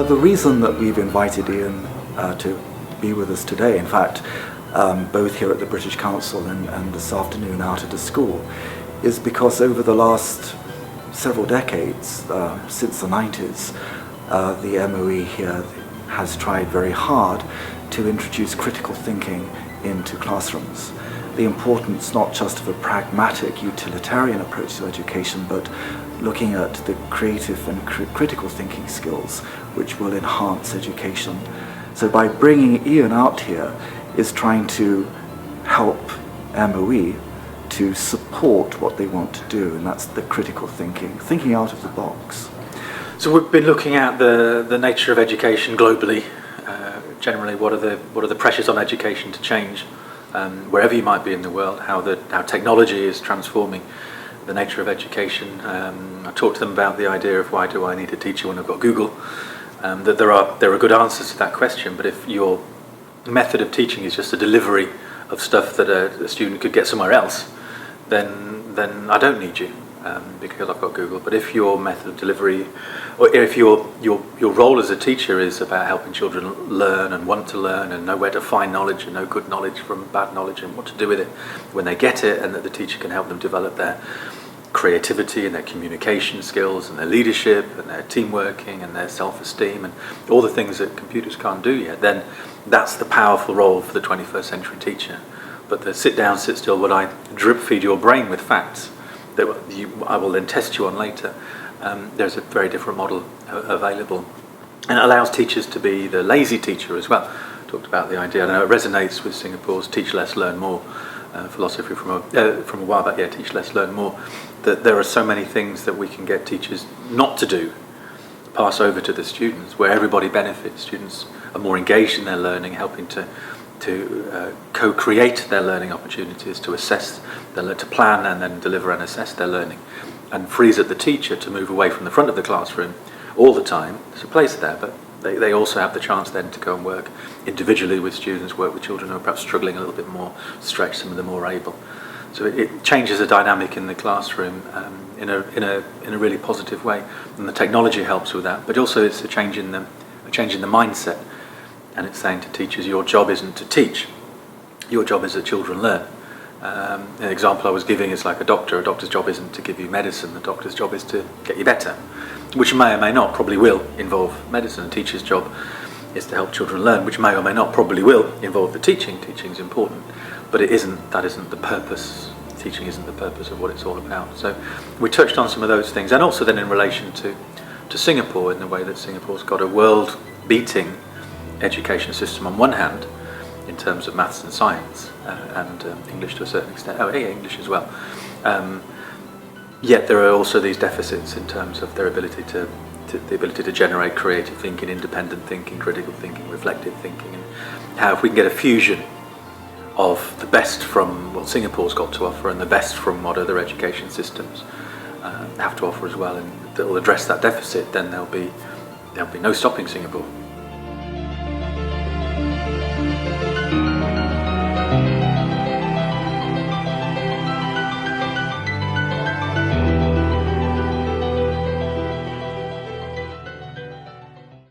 The reason that we've invited Ian to be with us today, in fact, both here at the British Council and this afternoon out at a school, is because over the last several decades, since the 90s, the MOE here has tried very hard to introduce critical thinking into classrooms. The importance not just of a pragmatic utilitarian approach to education, but looking at the creative and critical thinking skills which will enhance education. So by bringing Ian out here is trying to help MOE to support what they want to do, and that's the critical thinking out of the box. So we've been looking at the nature of education globally. Generally, what are the pressures on education to change wherever you might be in the world? How technology is transforming the nature of education. I talked to them about the idea of why do I need a teacher when I've got Google. That there are good answers to that question, but if your method of teaching is just a delivery of stuff that a student could get somewhere else, then I don't need you because I've got Google. But if your method of delivery, or if your role as a teacher is about helping children learn and want to learn and know where to find knowledge and know good knowledge from bad knowledge and what to do with it when they get it, and that the teacher can help them develop their creativity and their communication skills and their leadership and their team working and their self-esteem and all the things that computers can't do yet, then that's the powerful role for the 21st century teacher. But the sit down, sit still, what I drip feed your brain with facts that I will then test you on later, there's a very different model available. And it allows teachers to be the lazy teacher as well. I talked about the idea, I know it resonates with Singapore's teach less, learn more philosophy from a while back, teach less, learn more, that there are so many things that we can get teachers not to do, pass over to the students, where everybody benefits. Students are more engaged in their learning, helping to co-create their learning opportunities, to assess, to plan and then deliver and assess their learning, and frees up the teacher to move away from the front of the classroom all the time. There's a place there, but they also have the chance then to go and work individually with students, work with children who are perhaps struggling a little bit more, stretch some of them more able. So it changes the dynamic in the classroom in a really positive way, and the technology helps with that. But also it's a change in the mindset, and it's saying to teachers, your job isn't to teach, your job is that children learn. An example I was giving is like a doctor. A doctor's job isn't to give you medicine, the doctor's job is to get you better, which may or may not, probably will, involve medicine. A teacher's job is to help children learn, which may or may not, probably will, involve the teaching. Teaching is important, but that isn't the purpose. Teaching isn't the purpose of what it's all about. So we touched on some of those things, and also then in relation to Singapore, in the way that Singapore's got a world-beating education system on one hand, in terms of maths and science, and English to a certain extent, English as well. Yet there are also these deficits in terms of their ability to generate creative thinking, independent thinking, critical thinking, reflective thinking, and how if we can get a fusion of the best from what Singapore's got to offer and the best from what other education systems have to offer as well, and that will address that deficit, then there'll be no stopping Singapore.